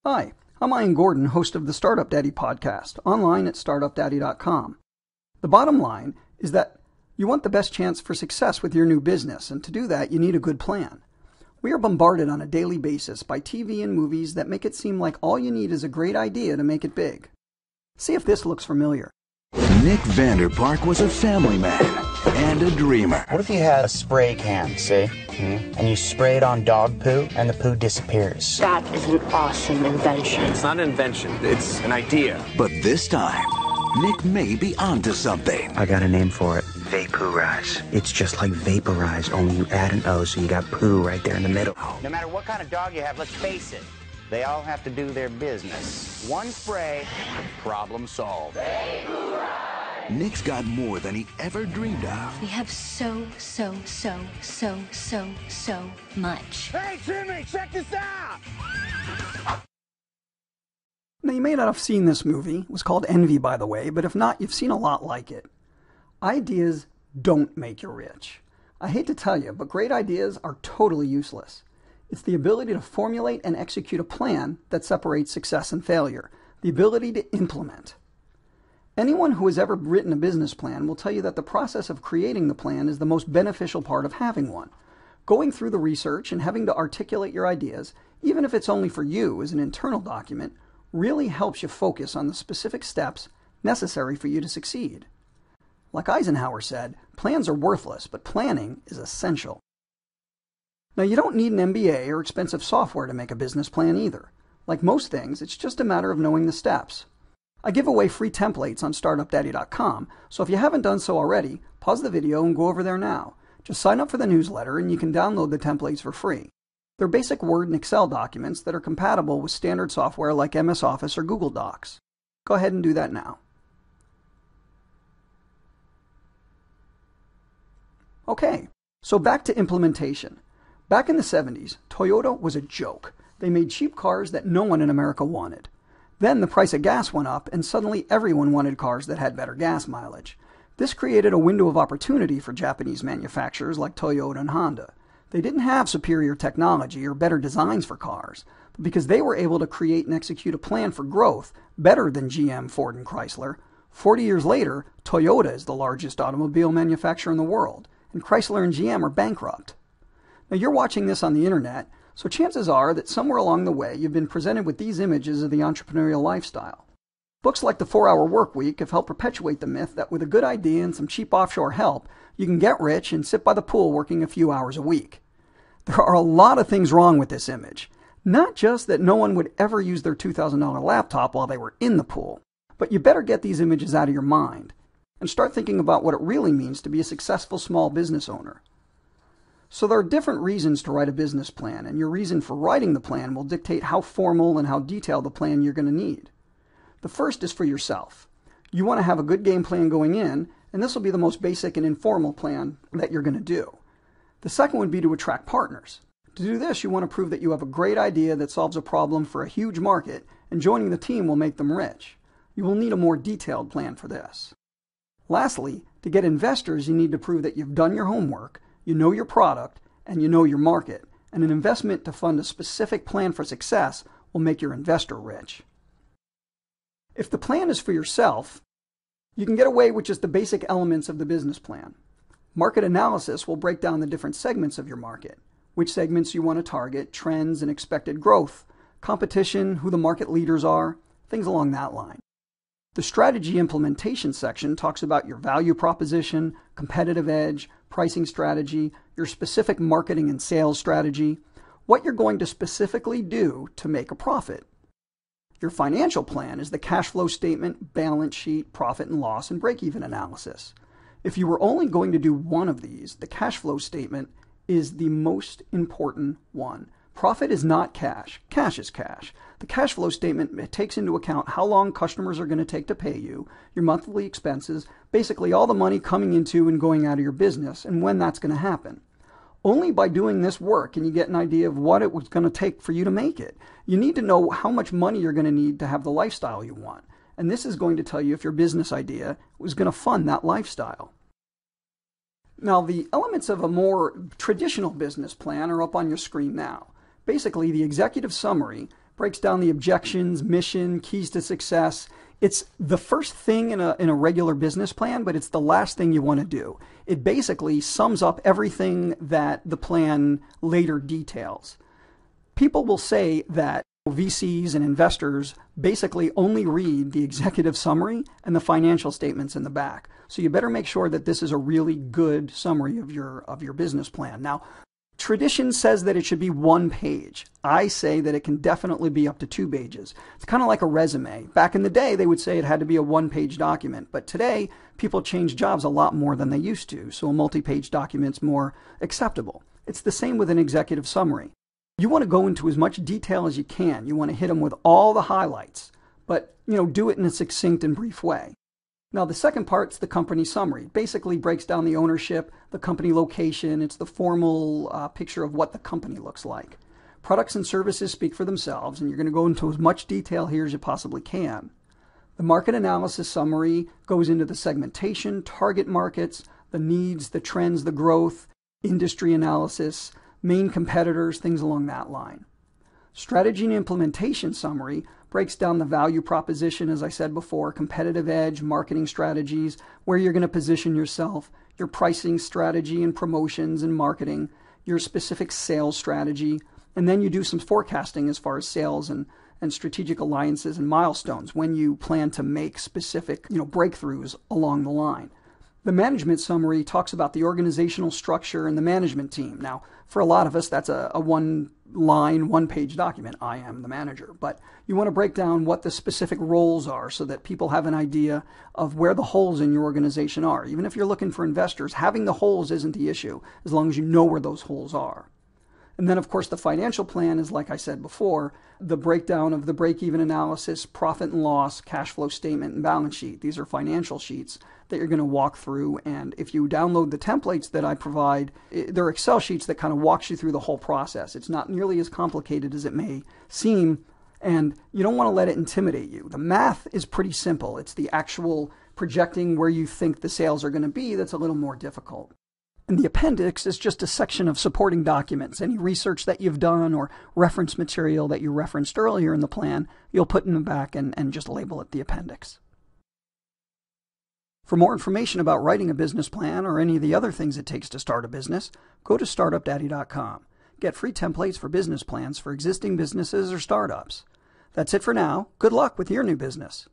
Hi, I'm Ian Gordon, host of the Startup Daddy podcast, online at startupdaddy.com. The bottom line is that you want the best chance for success with your new business, and to do that, you need a good plan. We are bombarded on a daily basis by TV and movies that make it seem like all you need is a great idea to make it big. See if this looks familiar. Nick Vanderpark was a family man and a dreamer. What if you had a spray can, see? And you spray it on dog poo, and the poo disappears? That is an awesome invention. It's not an invention, it's an idea. But this time, Nick may be onto something. I got a name for it. Vaporize. It's just like vaporize, only you add an O, so you got poo right there in the middle. No matter what kind of dog you have, let's face it, they all have to do their business. One spray, problem solved. Nick's got more than he ever dreamed of. We have so much. Hey, Jimmy, check this out! Now, you may not have seen this movie. It was called Envy, by the way, but if not, you've seen a lot like it. Ideas don't make you rich. I hate to tell you, but great ideas are totally useless. It's the ability to formulate and execute a plan that separates success and failure, the ability to implement. Anyone who has ever written a business plan will tell you that the process of creating the plan is the most beneficial part of having one. Going through the research and having to articulate your ideas, even if it's only for you as an internal document, really helps you focus on the specific steps necessary for you to succeed. Like Eisenhower said, plans are worthless, but planning is essential. Now, you don't need an MBA or expensive software to make a business plan either. Like most things, it's just a matter of knowing the steps. I give away free templates on startupdaddy.com, so if you haven't done so already, pause the video and go over there now. Just sign up for the newsletter and you can download the templates for free. They're basic Word and Excel documents that are compatible with standard software like MS Office or Google Docs. Go ahead and do that now. Okay, so back to implementation. Back in the 70s, Toyota was a joke. They made cheap cars that no one in America wanted. Then the price of gas went up, and suddenly everyone wanted cars that had better gas mileage. This created a window of opportunity for Japanese manufacturers like Toyota and Honda. They didn't have superior technology or better designs for cars, but because they were able to create and execute a plan for growth better than GM, Ford, and Chrysler, 40 years later, Toyota is the largest automobile manufacturer in the world, and Chrysler and GM are bankrupt. Now, you're watching this on the internet, so chances are that somewhere along the way you've been presented with these images of the entrepreneurial lifestyle. Books like The 4-Hour Workweek have helped perpetuate the myth that with a good idea and some cheap offshore help, you can get rich and sit by the pool working a few hours a week. There are a lot of things wrong with this image. Not just that no one would ever use their $2,000 laptop while they were in the pool, but you better get these images out of your mind and start thinking about what it really means to be a successful small business owner. So there are different reasons to write a business plan, and your reason for writing the plan will dictate how formal and how detailed the plan you're going to need. The first is for yourself. You want to have a good game plan going in, and this will be the most basic and informal plan that you're going to do. The second would be to attract partners. To do this, you want to prove that you have a great idea that solves a problem for a huge market, and joining the team will make them rich. You will need a more detailed plan for this. Lastly, to get investors, you need to prove that you've done your homework, you know your product, and you know your market, and an investment to fund a specific plan for success will make your investor rich. If the plan is for yourself, you can get away with just the basic elements of the business plan. Market analysis will break down the different segments of your market, which segments you want to target, trends and expected growth, competition, who the market leaders are, things along that line. The strategy implementation section talks about your value proposition, competitive edge, pricing strategy, your specific marketing and sales strategy, what you're going to specifically do to make a profit. Your financial plan is the cash flow statement, balance sheet, profit and loss, and break-even analysis. If you were only going to do one of these, the cash flow statement is the most important one. Profit is not cash. Cash is cash. The cash flow statement takes into account how long customers are going to take to pay you, your monthly expenses, basically all the money coming into and going out of your business, and when that's going to happen. Only by doing this work can you get an idea of what it was going to take for you to make it. You need to know how much money you're going to need to have the lifestyle you want, and this is going to tell you if your business idea was going to fund that lifestyle. Now, the elements of a more traditional business plan are up on your screen now. Basically, the executive summary breaks down the objections, mission, keys to success. It's the first thing in a regular business plan, but it's the last thing you want to do. It basically sums up everything that the plan later details. People will say that VCs and investors basically only read the executive summary and the financial statements in the back. So you better make sure that this is a really good summary of your business plan. Now, tradition says that it should be 1 page. I say that it can definitely be up to 2 pages. It's kind of like a resume. Back in the day, they would say it had to be a 1-page document. But today, people change jobs a lot more than they used to. So a multi-page document's more acceptable. It's the same with an executive summary. You want to go into as much detail as you can. You want to hit them with all the highlights, but do it in a succinct and brief way. Now, the second part's the company summary. It basically breaks down the ownership, the company location. It's the formal picture of what the company looks like. Products and services speak for themselves, and you're going to go into as much detail here as you possibly can. The market analysis summary goes into the segmentation, target markets, the needs, the trends, the growth, industry analysis, main competitors, things along that line. Strategy and implementation summary breaks down the value proposition, as I said before, competitive edge, marketing strategies, where you're going to position yourself, your pricing strategy and promotions and marketing, your specific sales strategy, and then you do some forecasting as far as sales and strategic alliances and milestones when you plan to make specific breakthroughs along the line. The management summary talks about the organizational structure and the management team. Now, for a lot of us, that's a one-line, one-page document. I am the manager. But you want to break down what the specific roles are so that people have an idea of where the holes in your organization are. Even if you're looking for investors, having the holes isn't the issue, as long as you know where those holes are. And then, of course, the financial plan is, like I said before, the breakdown of the break-even analysis, profit and loss, cash flow statement, and balance sheet. These are financial sheets that you're going to walk through. And if you download the templates that I provide, they're Excel sheets that kind of walks you through the whole process. It's not nearly as complicated as it may seem, and you don't want to let it intimidate you. The math is pretty simple. It's the actual projecting where you think the sales are going to be that's a little more difficult. And the appendix is just a section of supporting documents. Any research that you've done or reference material that you referenced earlier in the plan, you'll put in the back and just label it the appendix. For more information about writing a business plan or any of the other things it takes to start a business, go to startupdaddy.com. Get free templates for business plans for existing businesses or startups. That's it for now. Good luck with your new business.